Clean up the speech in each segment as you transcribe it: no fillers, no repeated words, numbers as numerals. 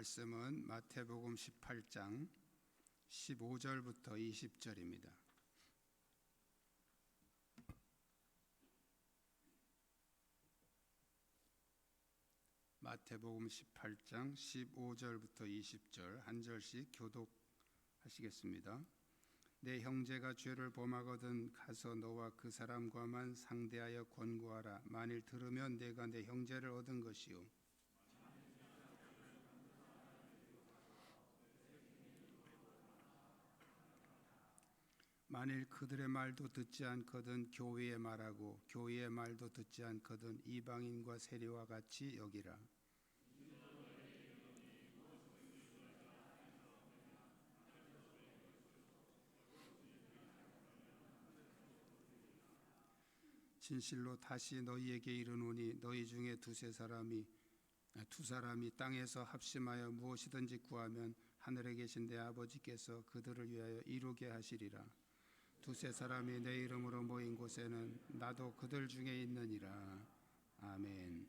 말씀은 마태복음 18장 15절부터 20절입니다. 마태복음 18장 15절부터 20절 한 절씩 교독하시겠습니다. 내 형제가 죄를 범하거든 가서 너와 그 사람과만 상대하여 권고하라. 만일 들으면 내가 내 형제를 얻은 것이요 만일 그들의 말도 듣지 않거든 교회의 말하고 교회의 말도 듣지 않거든 이방인과 세리와 같이 여기라. 진실로 다시 너희에게 이르노니 너희 중에 두 사람이 땅에서 합심하여 무엇이든지 구하면 하늘에 계신 내 아버지께서 그들을 위하여 이루게 하시리라. 두세 사람이 내 이름으로 모인 곳에는 나도 그들 중에 있느니라. 아멘.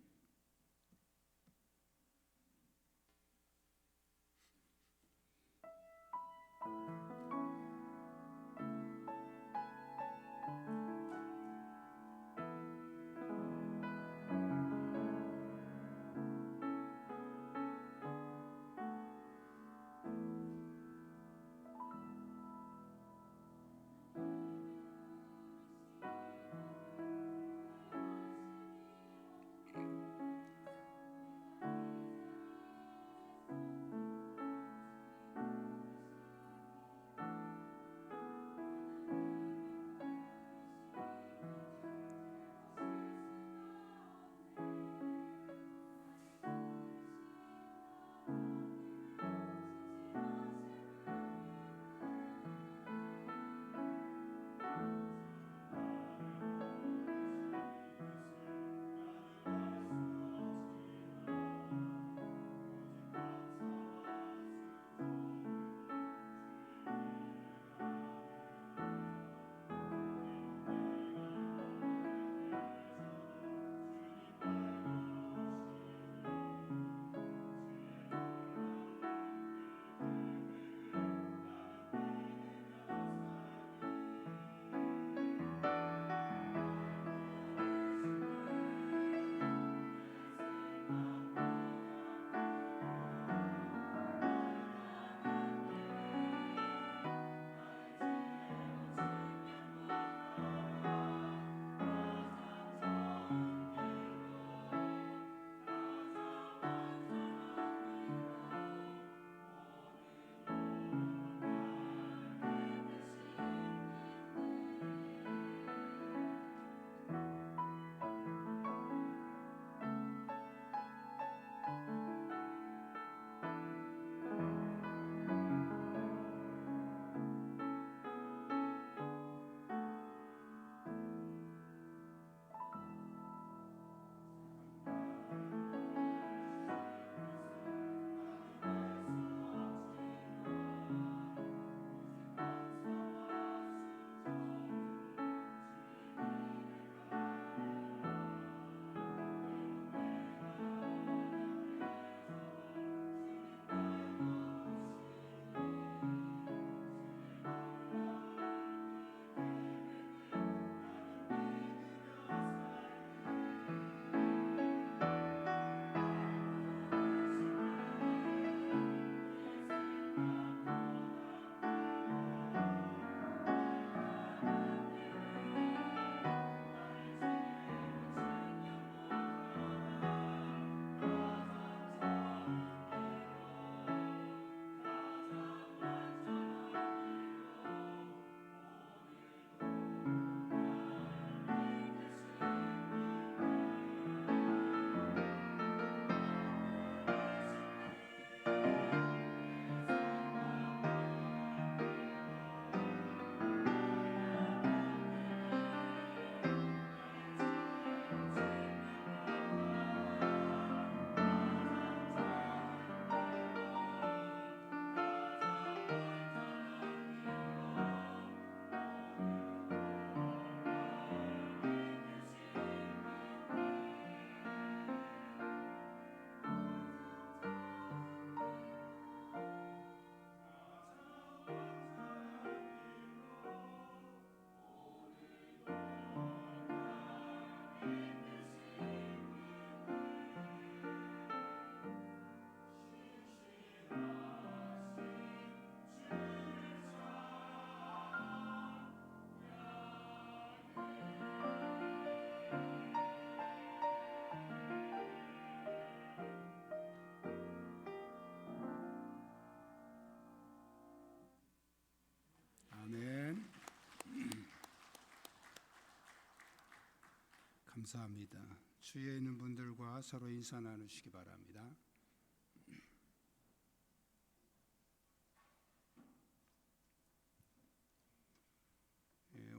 감사합니다. 주위에 있는 분들과 서로 인사 나누시기 바랍니다.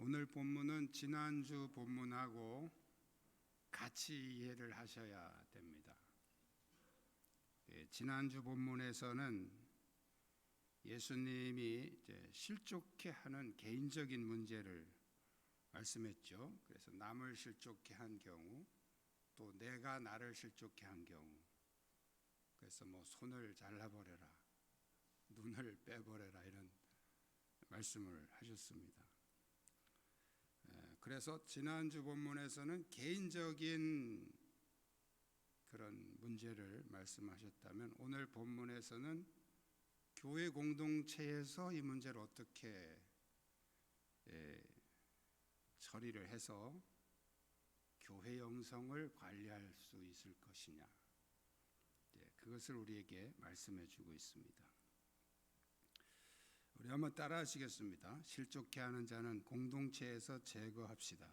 오늘 본문은 지난주 본문하고 같이 이해를 하셔야 됩니다. 지난주 본문에서는 예수님이 이제 실족해 하는 개인적인 문제를 말씀했죠. 그래서 남을 실족해 한 경우, 또 내가 나를 실족해 한 경우, 그래서 뭐 손을 잘라버려라, 눈을 빼버려라 이런 말씀을 하셨습니다. 그래서 지난주 본문에서는 개인적인 그런 문제를 말씀하셨다면, 오늘 본문에서는 교회 공동체에서 이 문제를 어떻게 처리를 해서 교회 영성을 관리할 수 있을 것이냐, 그것을 우리에게 말씀해 주고 있습니다. 우리 한번 따라 하시겠습니다. 실족해 하는 자는 공동체에서 제거합시다.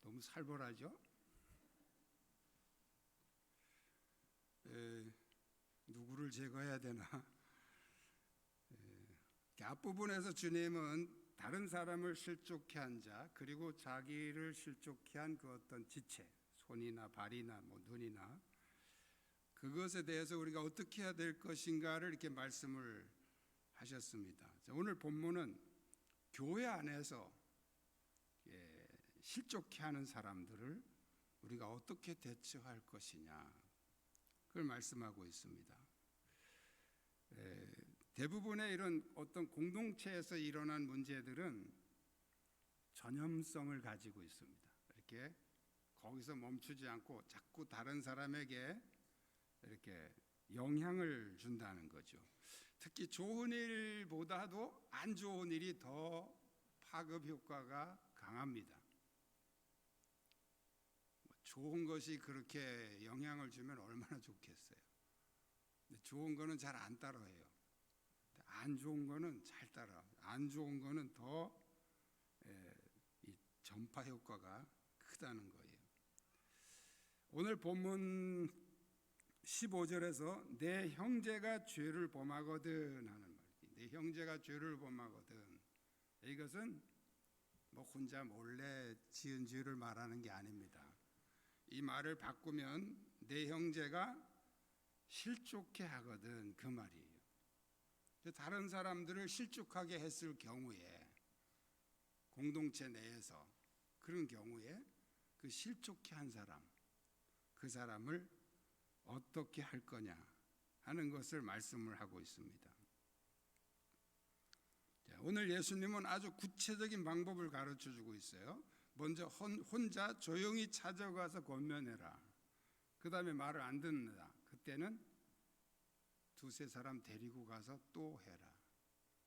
너무 살벌하죠? 누구를 제거해야 되나? 앞부분에서 주님은 다른 사람을 실족해 한 자, 그리고 자기를 실족해 한 그 어떤 지체, 손이나 발이나 뭐 눈이나, 그것에 대해서 우리가 어떻게 해야 될 것인가를 이렇게 말씀을 하셨습니다. 오늘 본문은 교회 안에서 실족해 하는 사람들을 우리가 어떻게 대처할 것이냐, 그걸 말씀하고 있습니다. 대부분의 이런 어떤 공동체에서 일어난 문제들은 전염성을 가지고 있습니다. 이렇게 거기서 멈추지 않고 자꾸 다른 사람에게 이렇게 영향을 준다는 거죠. 특히 좋은 일보다도 안 좋은 일이 더 파급 효과가 강합니다. 좋은 것이 그렇게 영향을 주면 얼마나 좋겠어요. 근데 좋은 거는 잘 안 따라해요. 안 좋은 거는 잘 따라. 안 좋은 거는 더 이 전파 효과가 크다는 거예요. 오늘 본문 15절에서 내 형제가 죄를 범하거든 하는 말. 내 형제가 죄를 범하거든. 이것은 뭐 혼자 몰래 지은 죄를 말하는 게 아닙니다. 이 말을 바꾸면 내 형제가 실족해 하거든, 그 말이에요. 다른 사람들을 실족하게 했을 경우에, 공동체 내에서 그런 경우에 그 실족해 한 사람, 그 사람을 어떻게 할 거냐 하는 것을 말씀을 하고 있습니다. 오늘 예수님은 아주 구체적인 방법을 가르쳐 주고 있어요. 먼저 혼자 조용히 찾아가서 권면해라. 그 다음에 말을 안 듣는다. 그때는 두세 사람 데리고 가서 또 해라.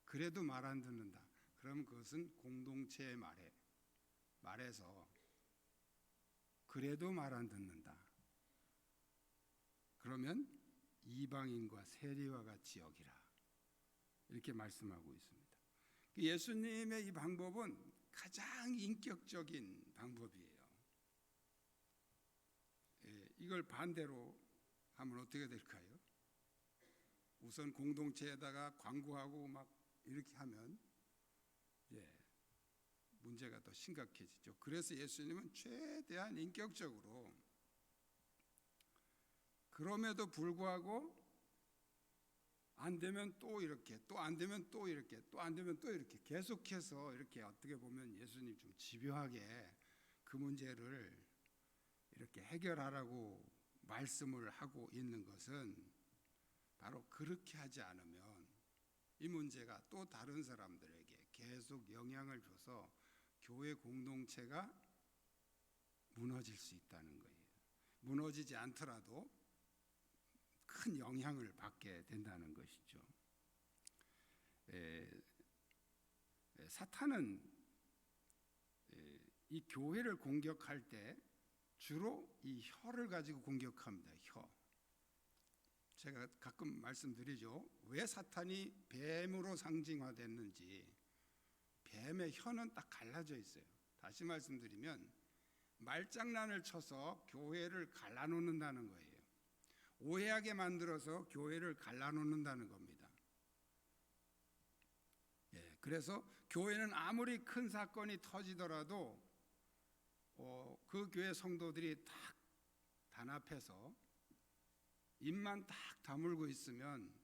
그래도 말 안 듣는다. 그럼 그것은 공동체의 말에서 그래도 말 안 듣는다. 그러면 이방인과 세리와 같이 여기라. 이렇게 말씀하고 있습니다. 예수님의 이 방법은 가장 인격적인 방법이에요. 이걸 반대로 하면 어떻게 될까요? 우선 공동체에다가 광고하고 막 이렇게 하면 문제가 더 심각해지죠. 그래서 예수님은 최대한 인격적으로, 그럼에도 불구하고 안 되면 또 이렇게, 또 안 되면 또 이렇게, 또 안 되면 또 이렇게 계속해서 이렇게, 어떻게 보면 예수님 좀 집요하게 그 문제를 이렇게 해결하라고 말씀을 하고 있는 것은, 바로 그렇게 하지 않으면 이 문제가 또 다른 사람들에게 계속 영향을 줘서 교회 공동체가 무너질 수 있다는 거예요. 무너지지 않더라도 큰 영향을 받게 된다는 것이죠. 사탄은 이 교회를 공격할 때 주로 이 혀를 가지고 공격합니다. 혀. 제가 가끔 말씀드리죠. 왜 사탄이 뱀으로 상징화됐는지, 뱀의 혀는 딱 갈라져 있어요. 다시 말씀드리면 말장난을 쳐서 교회를 갈라놓는다는 거예요. 오해하게 만들어서 교회를 갈라놓는다는 겁니다. 그래서 교회는 아무리 큰 사건이 터지더라도 그 교회 성도들이 딱 단합해서 입만 딱 다물고 있으면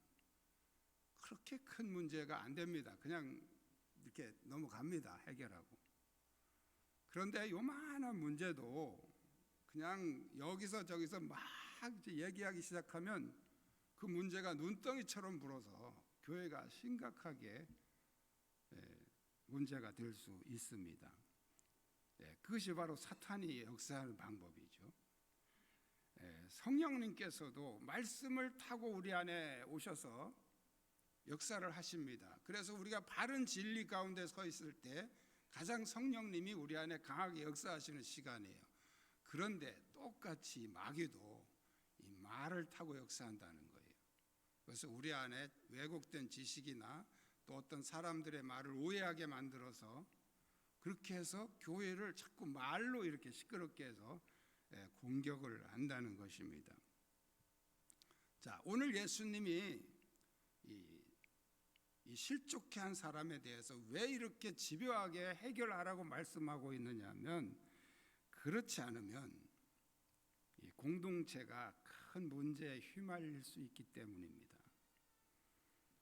그렇게 큰 문제가 안 됩니다. 그냥 이렇게 넘어갑니다. 해결하고. 그런데 요만한 문제도 그냥 여기서 저기서 막 얘기하기 시작하면 그 문제가 눈덩이처럼 불어서 교회가 심각하게 문제가 될 수 있습니다. 그것이 바로 사탄이 역사하는 방법이죠. 성령님께서도 말씀을 타고 우리 안에 오셔서 역사를 하십니다. 그래서 우리가 바른 진리 가운데 서 있을 때 가장 성령님이 우리 안에 강하게 역사하시는 시간이에요. 그런데 똑같이 마귀도 이 말을 타고 역사한다는 거예요. 그래서 우리 안에 왜곡된 지식이나 또 어떤 사람들의 말을 오해하게 만들어서 그렇게 해서 교회를 자꾸 말로 이렇게 시끄럽게 해서 공격을 한다는 것입니다. 자, 오늘 예수님이 이 실족해 한 사람에 대해서 왜 이렇게 집요하게 해결하라고 말씀하고 있느냐 하면, 그렇지 않으면 이 공동체가 큰 문제에 휘말릴 수 있기 때문입니다.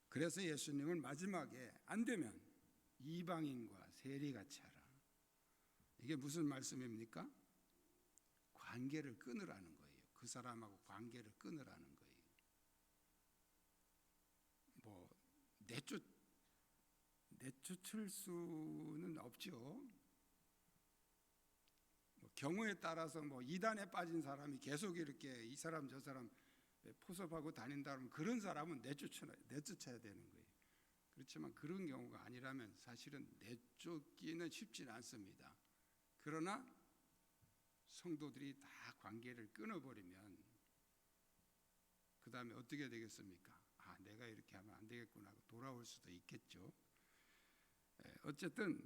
그래서 예수님은 마지막에 안 되면 이방인과 세리같이 하라. 이게 무슨 말씀입니까? 관계를 끊으라는 거예요. 그 사람하고 관계를 끊으라는 거예요. 뭐 내쫓을 수는 없죠. 뭐 경우에 따라서 뭐 이단에 빠진 사람이 계속 이렇게 이 사람 저 사람 포섭하고 다닌다 그러면 그런 사람은 내쫓아야 되는 거예요. 그렇지만 그런 경우가 아니라면 사실은 내쫓기는 쉽지는 않습니다. 그러나 성도들이 다 관계를 끊어버리면 그 다음에 어떻게 되겠습니까? 아, 내가 이렇게 하면 안 되겠구나 하고 돌아올 수도 있겠죠. 어쨌든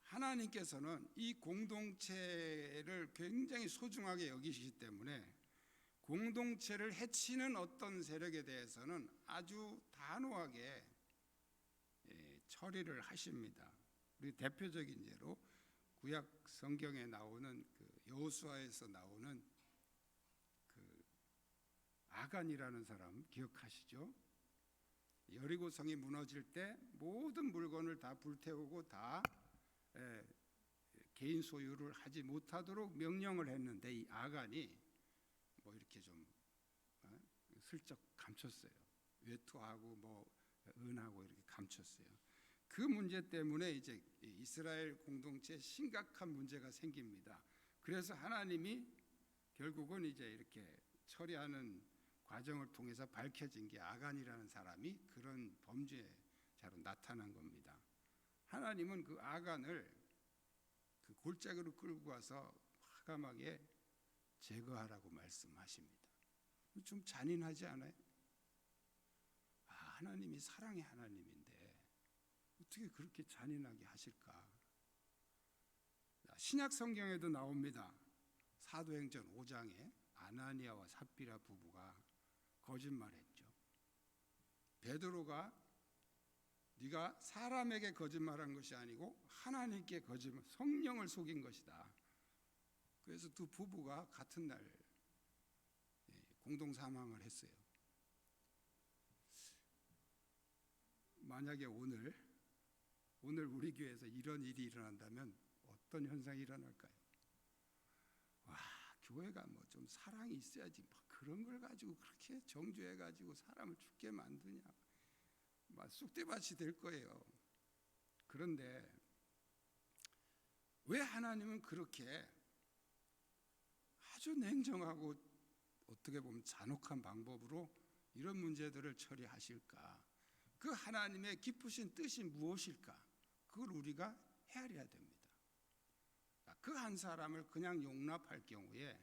하나님께서는 이 공동체를 굉장히 소중하게 여기시기 때문에 공동체를 해치는 어떤 세력에 대해서는 아주 단호하게 처리를 하십니다. 우리 대표적인 예로 구약 성경에 나오는 그 여호수아에서 나오는 그 아간이라는 사람 기억하시죠? 여리고 성이 무너질 때 모든 물건을 다 불태우고 다 개인 소유를 하지 못하도록 명령을 했는데 이 아간이 뭐 이렇게 좀 슬쩍 감췄어요. 외투하고 뭐 은하고 이렇게 감췄어요. 그 문제 때문에 이제 이스라엘 공동체에 심각한 문제가 생깁니다. 그래서 하나님이 결국은 이제 이렇게 처리하는 과정을 통해서 밝혀진 게 아간이라는 사람이 그런 범죄자로 나타난 겁니다. 하나님은 그 아간을 그 골짜기로 끌고 와서 과감하게 제거하라고 말씀하십니다. 좀 잔인하지 않아요? 하나님이 사랑의 하나님인데 어떻게 그렇게 잔인하게 하실까? 신약 성경에도 나옵니다. 사도행전 5장에 아나니아와 삽비라 부부가 거짓말했죠. 베드로가 네가 사람에게 거짓말한 것이 아니고 하나님께 거짓말, 성령을 속인 것이다. 그래서 두 부부가 같은 날 공동 사망을 했어요. 만약에 오늘 우리 교회에서 이런 일이 일어난다면 어떤 현상이 일어날까요? 와, 교회가 뭐 좀 사랑이 있어야지 뭐 그런 걸 가지고 그렇게 정죄해 가지고 사람을 죽게 만드냐, 막 쑥대밭이 될 거예요. 그런데 왜 하나님은 그렇게 아주 냉정하고 어떻게 보면 잔혹한 방법으로 이런 문제들을 처리하실까? 그 하나님의 깊으신 뜻이 무엇일까? 그걸 우리가 헤아려야 됩니다. 그 한 사람을 그냥 용납할 경우에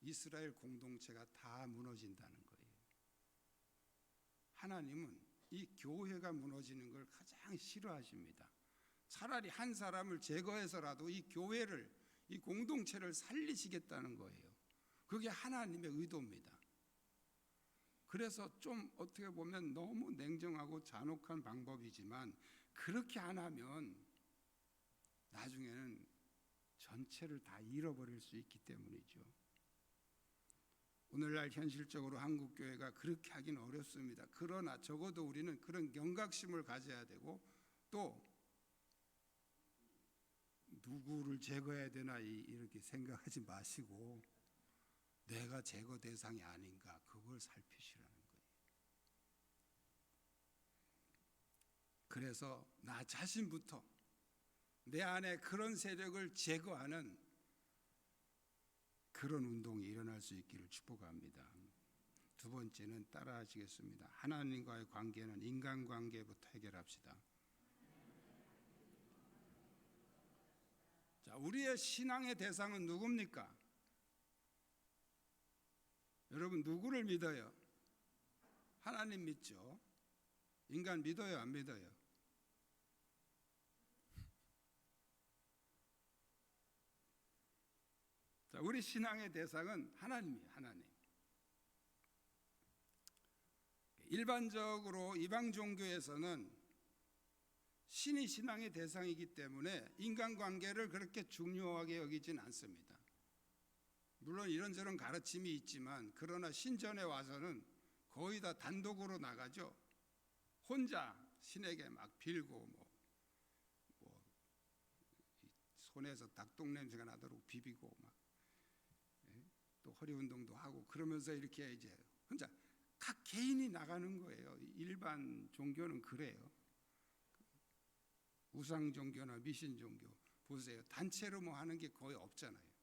이스라엘 공동체가 다 무너진다는 거예요. 하나님은 이 교회가 무너지는 걸 가장 싫어하십니다. 차라리 한 사람을 제거해서라도 이 교회를, 이 공동체를 살리시겠다는 거예요. 그게 하나님의 의도입니다. 그래서 좀 어떻게 보면 너무 냉정하고 잔혹한 방법이지만 그렇게 안 하면 나중에는 전체를 다 잃어버릴 수 있기 때문이죠. 오늘날 현실적으로 한국교회가 그렇게 하긴 어렵습니다. 그러나 적어도 우리는 그런 경각심을 가져야 되고, 또 누구를 제거해야 되나 이렇게 생각하지 마시고 내가 제거 대상이 아닌가, 그걸 살피시라는 거예요. 그래서 나 자신부터 내 안에 그런 세력을 제거하는 그런 운동이 일어날 수 있기를 축복합니다. 두 번째는 따라하시겠습니다. 하나님과의 관계는 인간관계부터 해결합시다. 자, 우리의 신앙의 대상은 누굽니까? 여러분, 누구를 믿어요? 하나님 믿죠? 인간 믿어요, 안 믿어요? 자, 우리 신앙의 대상은 하나님이에요. 하나님. 일반적으로 이방 종교에서는 신이 신앙의 대상이기 때문에 인간관계를 그렇게 중요하게 여기진 않습니다. 물론 이런저런 가르침이 있지만, 그러나 신전에 와서는 거의 다 단독으로 나가죠. 혼자 신에게 막 빌고 손에서 닭똥 냄새가 나도록 비비고 또 허리 운동도 하고 그러면서 이렇게 이제 혼자 각 개인이 나가는 거예요. 일반 종교는 그래요. 우상 종교나 미신 종교 보세요. 단체로 뭐 하는 게 거의 없잖아요.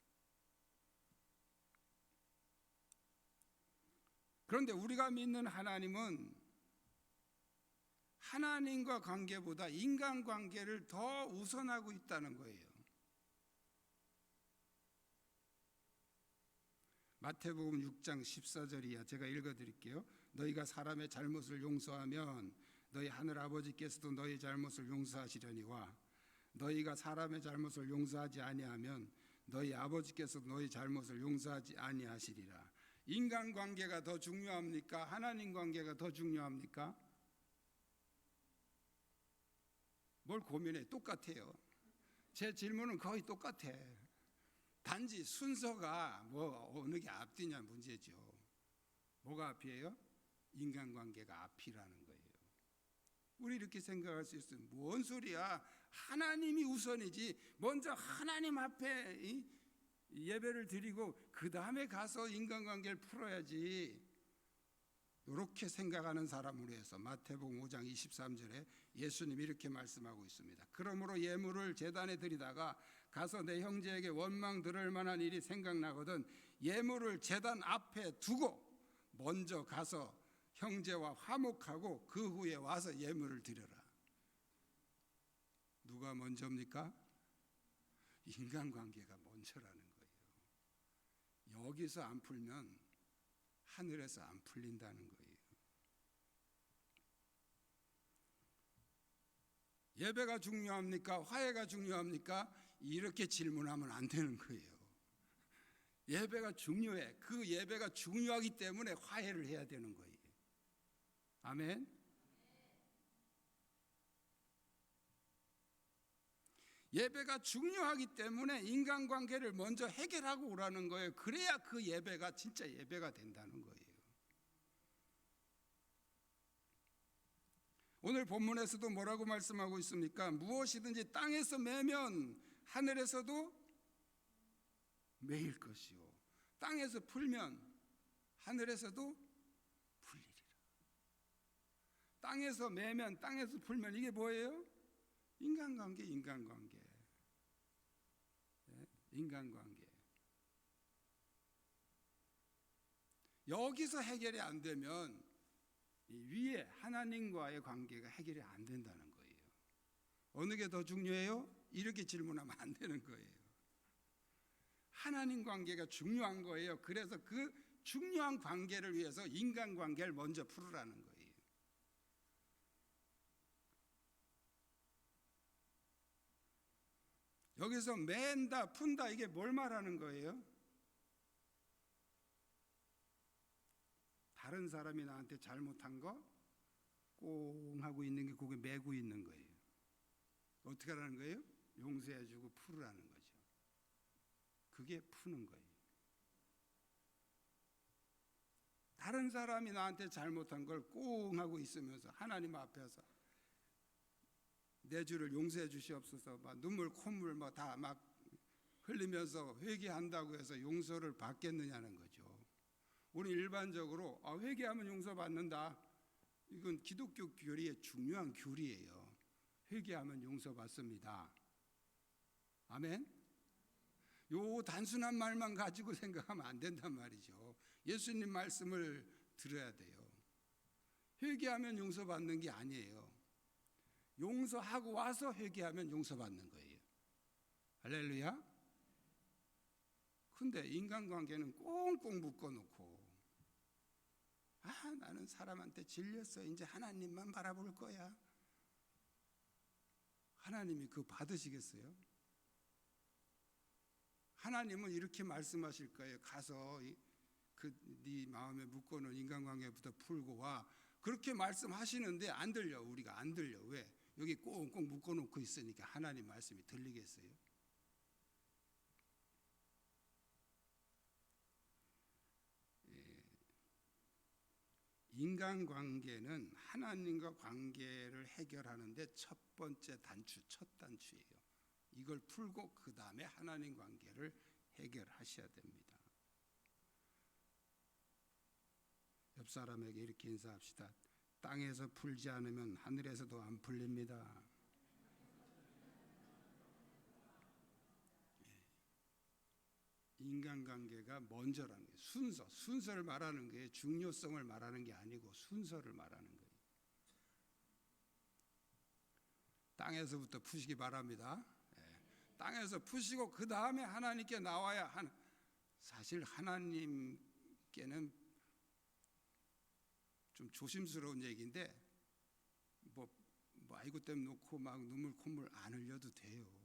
그런데 우리가 믿는 하나님은 하나님과 관계보다 인간관계를 더 우선하고 있다는 거예요. 마태복음 6장 14절이야. 제가 읽어드릴게요. 너희가 사람의 잘못을 용서하면 너희 하늘 아버지께서도 너희 잘못을 용서하시려니와 너희가 사람의 잘못을 용서하지 아니하면 너희 아버지께서도 너희 잘못을 용서하지 아니하시리라. 인간관계가 더 중요합니까? 하나님 관계가 더 중요합니까? 뭘 고민해? 똑같아요. 제 질문은 거의 똑같아. 단지 순서가 어느 게 앞뒤냐 문제죠. 뭐가 앞이에요? 인간관계가 앞이라는 거예요. 우리 이렇게 생각할 수 있어요. 뭔 소리야? 하나님이 우선이지. 먼저 하나님 앞에 예배를 드리고 그 다음에 가서 인간관계를 풀어야지. 이렇게 생각하는 사람을 위해서 마태복음 5장 23절에 예수님이 이렇게 말씀하고 있습니다. 그러므로 예물을 제단에 드리다가 가서 내 형제에게 원망 들을 만한 일이 생각나거든 예물을 제단 앞에 두고 먼저 가서 형제와 화목하고 그 후에 와서 예물을 드려라. 누가 먼저입니까? 인간관계가 먼저라는 거예요. 여기서 안 풀면 하늘에서 안 풀린다는 거예요. 예배가 중요합니까? 화해가 중요합니까? 이렇게 질문하면 안 되는 거예요. 예배가 중요해. 그 예배가 중요하기 때문에 화해를 해야 되는 거예요. 아멘. 예배가 중요하기 때문에 인간관계를 먼저 해결하고 오라는 거예요. 그래야 그 예배가 진짜 예배가 된다는 거예요. 오늘 본문에서도 뭐라고 말씀하고 있습니까? 무엇이든지 땅에서 매면 하늘에서도 매일 것이요 땅에서 풀면 하늘에서도 풀리리라. 땅에서 매면 땅에서 풀면 이게 뭐예요? 인간관계. 인간관계. 여기서 해결이 안 되면 위에 하나님과의 관계가 해결이 안 된다는 거예요. 어느 게 더 중요해요? 이렇게 질문하면 안 되는 거예요. 하나님 관계가 중요한 거예요. 그래서 그 중요한 관계를 위해서 인간관계를 먼저 풀으라는 거예요. 여기서 맨다, 푼다, 이게 뭘 말하는 거예요? 다른 사람이 나한테 잘못한 거 꽁 하고 있는 게 그게 메고 있는 거예요. 어떻게 하라는 거예요? 용서해주고 풀으라는 거죠. 그게 푸는 거예요. 다른 사람이 나한테 잘못한 걸 꽁 하고 있으면서 하나님 앞에서 내 죄를 용서해 주시옵소서, 막 눈물 콧물 다 막 흘리면서 회개한다고 해서 용서를 받겠느냐는 거죠. 우리 일반적으로 회개하면 용서받는다, 이건 기독교 교리의 중요한 교리예요. 회개하면 용서받습니다. 아멘. 요 단순한 말만 가지고 생각하면 안 된단 말이죠. 예수님 말씀을 들어야 돼요. 회개하면 용서받는 게 아니에요. 용서하고 와서 회개하면 용서받는 거예요. 할렐루야. 근데 인간관계는 꽁꽁 묶어놓고 나는 사람한테 질렸어, 이제 하나님만 바라볼 거야. 하나님이 그거 받으시겠어요? 하나님은 이렇게 말씀하실 거예요. 가서 네 마음에 묶어놓은 인간관계부터 풀고 와. 그렇게 말씀하시는데 안 들려. 우리가 안 들려. 왜? 여기 꽁꽁 묶어놓고 있으니까 하나님 말씀이 들리겠어요? 인간관계는 하나님과 관계를 해결하는데 첫 번째 단추, 첫 단추예요. 이걸 풀고 그 다음에 하나님 관계를 해결하셔야 됩니다. 옆 사람에게 이렇게 인사합시다. 땅에서 풀지 않으면 하늘에서도 안 풀립니다. 인간관계가 먼저라는 게 순서를 말하는 거예요. 중요성을 말하는 게 아니고 순서를 말하는 거예요. 땅에서부터 푸시기 바랍니다. 땅에서 푸시고 그 다음에 하나님께 나와야 사실 하나님께는 좀 조심스러운 얘기인데 아이고 때문에 놓고 막 눈물 콧물 안 흘려도 돼요.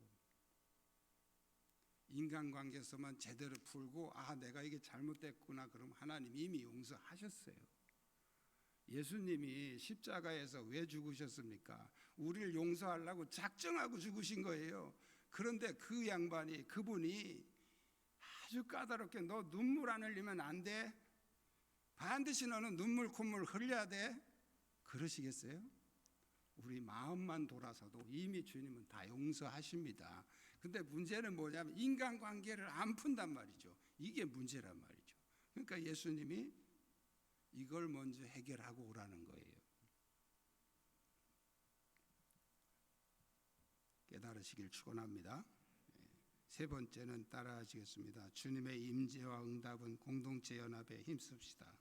인간관계에서만 제대로 풀고 내가 이게 잘못됐구나, 그럼 하나님 이미 용서하셨어요. 예수님이 십자가에서 왜 죽으셨습니까? 우리를 용서하려고 작정하고 죽으신 거예요. 그런데 그분이 아주 까다롭게 너 눈물 안 흘리면 안 돼, 반드시 너는 눈물 콧물 흘려야 돼, 그러시겠어요? 우리 마음만 돌아서도 이미 주님은 다 용서하십니다. 근데 문제는 뭐냐면 인간관계를 안 푼단 말이죠. 이게 문제란 말이죠. 그러니까 예수님이 이걸 먼저 해결하고 오라는 거예요. 깨달으시길 축원합니다. 세 번째는 따라하시겠습니다. 주님의 임재와 응답은 공동체 연합에 힘씁시다.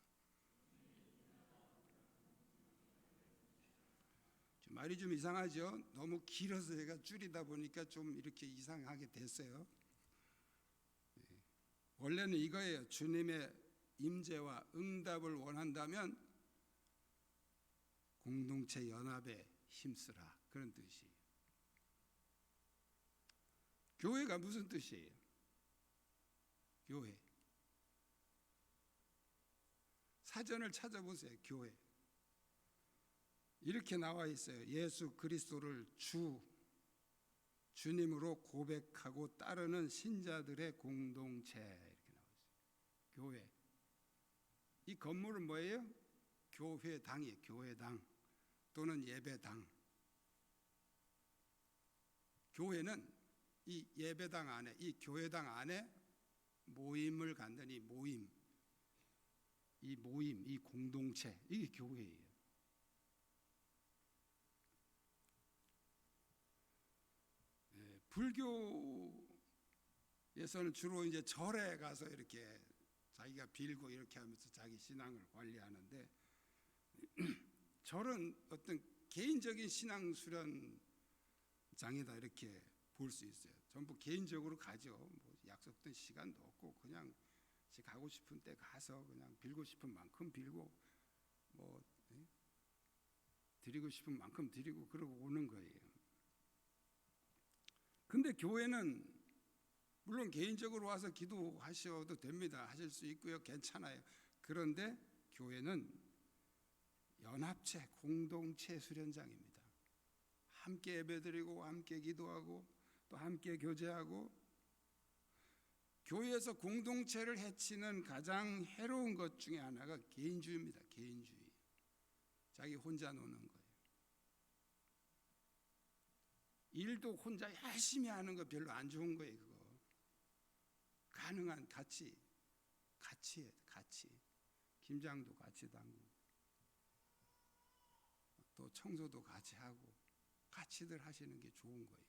말이 좀 이상하죠? 너무 길어서 제가 줄이다 보니까 좀 이렇게 이상하게 됐어요. 원래는 이거예요. 주님의 임재와 응답을 원한다면 공동체 연합에 힘쓰라, 그런 뜻이에요. 교회가 무슨 뜻이에요? 교회. 사전을 찾아보세요. 교회. 이렇게 나와 있어요. 예수 그리스도를 주님으로 고백하고 따르는 신자들의 공동체, 이렇게 나와 있어요. 교회. 이 건물은 뭐예요? 교회당이에요. 교회당 또는 예배당. 교회는 이 예배당 안에, 이 교회당 안에 모임을 갖는 이 모임, 이 공동체, 이게 교회예요. 불교에서는 주로 이제 절에 가서 이렇게 자기가 빌고 이렇게 하면서 자기 신앙을 관리하는데 절은 어떤 개인적인 신앙 수련장이다, 이렇게 볼 수 있어요. 전부 개인적으로 가죠. 약속된 시간도 없고 그냥 가고 싶은 때 가서 그냥 빌고 싶은 만큼 빌고 드리고 싶은 만큼 드리고 그러고 오는 거예요. 근데 교회는 물론 개인적으로 와서 기도하셔도 됩니다. 하실 수 있고요. 괜찮아요. 그런데 교회는 연합체, 공동체 수련장입니다. 함께 예배드리고 함께 기도하고 또 함께 교제하고, 교회에서 공동체를 해치는 가장 해로운 것 중에 하나가 개인주의입니다. 개인주의. 자기 혼자 노는 거예요. 일도 혼자 열심히 하는 거 별로 안 좋은 거예요. 그거 가능한 같이 해야 돼. 같이 김장도 같이 담고 또 청소도 같이 하고 같이들 하시는 게 좋은 거예요.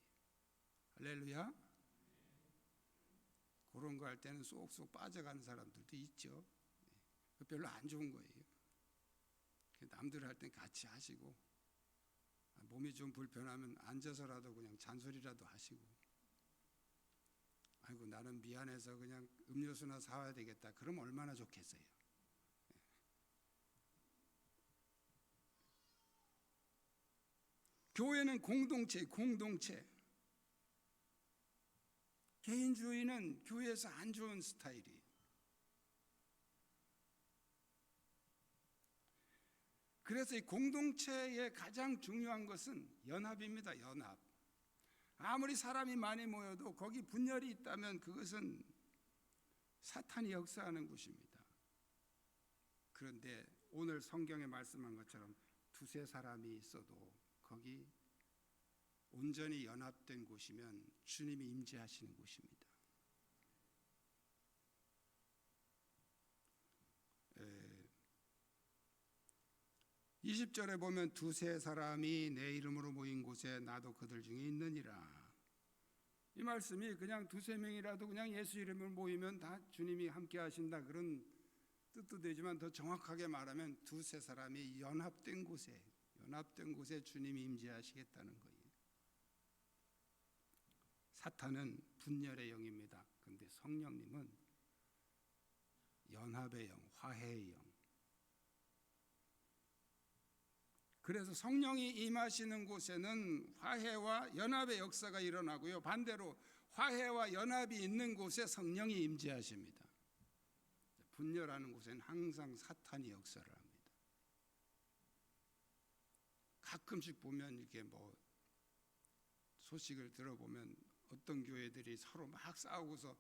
할렐루야. 그런 거 할 때는 쏙쏙 빠져가는 사람들도 있죠. 별로 안 좋은 거예요. 남들 할 땐 같이 하시고, 몸이 좀 불편하면 앉아서라도 그냥 잔소리라도 하시고, 아이고 나는 미안해서 그냥 음료수나 사와야 되겠다. 그럼 얼마나 좋겠어요. 교회는 공동체. 개인주의는 교회에서 안 좋은 스타일이에요. 그래서 이 공동체의 가장 중요한 것은 연합입니다. 연합. 아무리 사람이 많이 모여도 거기 분열이 있다면 그것은 사탄이 역사하는 곳입니다. 그런데 오늘 성경에 말씀한 것처럼 두세 사람이 있어도 거기 온전히 연합된 곳이면 주님이 임재하시는 곳입니다. 20절에 보면 두세 사람이 내 이름으로 모인 곳에 나도 그들 중에 있느니라. 이 말씀이 그냥 두세 명이라도 그냥 예수 이름으로 모이면 다 주님이 함께 하신다 그런 뜻도 되지만, 더 정확하게 말하면 두세 사람이 연합된 곳에 주님이 임재하시겠다는 거예요. 사탄은 분열의 영입니다. 그런데 성령님은 연합의 영, 화해의 영. 그래서 성령이 임하시는 곳에는 화해와 연합의 역사가 일어나고요. 반대로 화해와 연합이 있는 곳에 성령이 임재하십니다. 분열하는 곳에는 항상 사탄이 역사를 합니다. 가끔씩 보면 이렇게 소식을 들어보면 어떤 교회들이 서로 막 싸우고서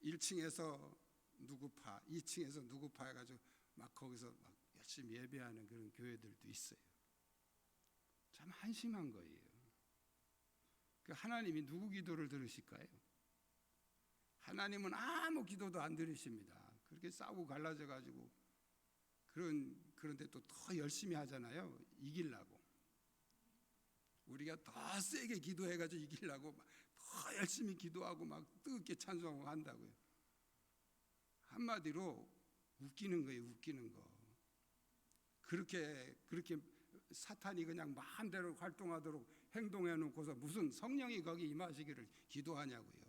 1층에서 누구파, 2층에서 누구파 해가지고 막 거기서 막 열심히 예배하는 그런 교회들도 있어요. 참 한심한 거예요. 하나님이 누구 기도를 들으실까요? 하나님은 아무 기도도 안 들으십니다. 그렇게 싸우고 갈라져가지고 그런데 또 더 열심히 하잖아요. 이기려고. 우리가 더 세게 기도해가지고 이기려고 더 열심히 기도하고 막 뜨겁게 찬송하고 한다고요. 한마디로 웃기는 거예요. 웃기는 거. 그렇게 사탄이 그냥 마음대로 활동하도록 행동해 놓고서 무슨 성령이 거기 임하시기를 기도하냐고요.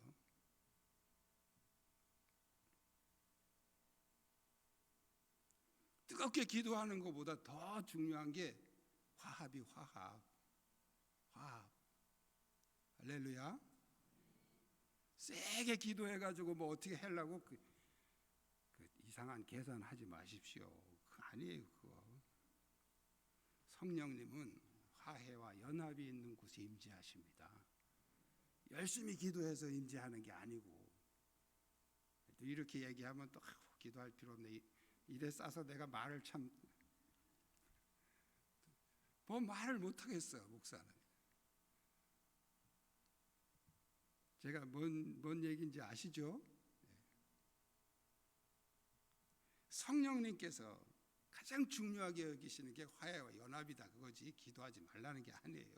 뜨겁게 기도하는 것보다 더 중요한 게 화합이 화합. 할렐루야. 세게 기도해가지고 어떻게 하려고 그 이상한 계산하지 마십시오. 그거 아니에요. 그거. 성령님은 화해와 연합이 있는 곳에 임재하십니다. 열심히 기도해서 임재하는 게 아니고, 또 이렇게 얘기하면 또 기도할 필요 없네. 이래 싸서 내가 말을 말을 못하겠어요. 목사는. 제가 뭔 얘기인지 아시죠? 성령님께서 가장 중요하게 여기시는 게 화해와 연합이다 그거지, 기도하지 말라는 게 아니에요.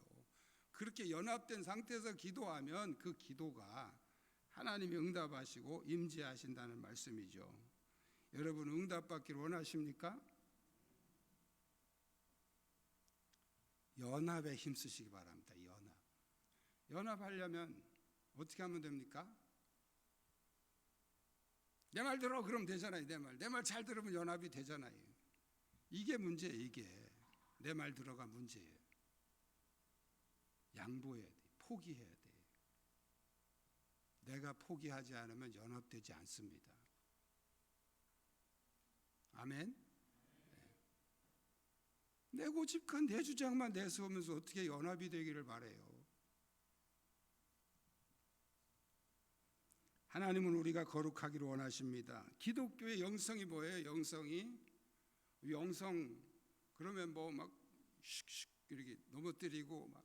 그렇게 연합된 상태에서 기도하면 그 기도가 하나님이 응답하시고 임재하신다는 말씀이죠. 여러분 응답받기를 원하십니까? 연합에 힘쓰시기 바랍니다. 연합하려면 어떻게 하면 됩니까? 내 말 들어 그럼 되잖아요. 내 말 잘 들으면 연합이 되잖아요. 이게 문제예요. 이게 내 말 들어가 문제예요. 양보해야 돼. 포기해야 돼. 내가 포기하지 않으면 연합되지 않습니다. 아멘. 내 고집한 내 주장만 내세우면서 어떻게 연합이 되기를 바래요. 하나님은 우리가 거룩하기를 원하십니다. 기독교의 영성이 뭐예요? 영성 그러면 뭐 막 슉슉 이렇게 넘어뜨리고 막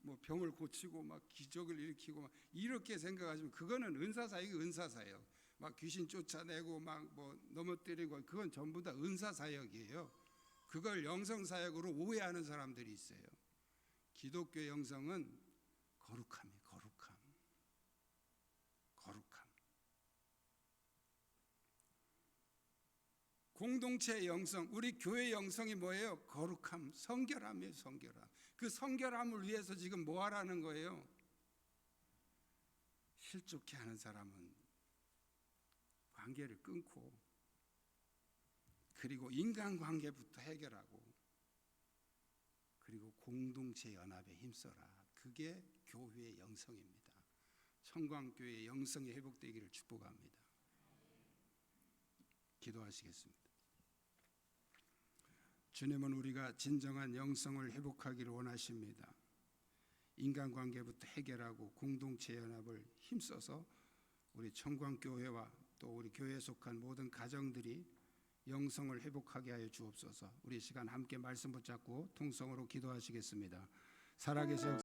뭐 병을 고치고 막 기적을 일으키고 막 이렇게 생각하시면 그거는 은사사역. 막 귀신 쫓아내고 막 뭐 넘어뜨리고 그건 전부 다 은사사역이에요. 그걸 영성사역으로 오해하는 사람들이 있어요. 기독교의 영성은 거룩함이에요. 거룩함. 공동체의 영성, 우리 교회의 영성이 뭐예요? 거룩함, 성결함이에요. 성결함. 그 성결함을 위해서 지금 뭐 하라는 거예요? 실족해 하는 사람은 관계를 끊고, 그리고 인간관계부터 해결하고, 그리고 공동체 연합에 힘써라. 그게 교회의 영성입니다. 청광교회의 영성이 회복되기를 축복합니다. 기도하시겠습니다. 주님은 우리가 진정한 영성을 회복하기를 원하십니다. 인간관계부터 해결하고 공동체 연합을 힘써서 우리 청광교회와 또 우리 교회에 속한 모든 가정들이 영성을 회복하게 하여 주옵소서. 우리 시간 함께 말씀 붙잡고 통성으로 기도하시겠습니다. 살아계신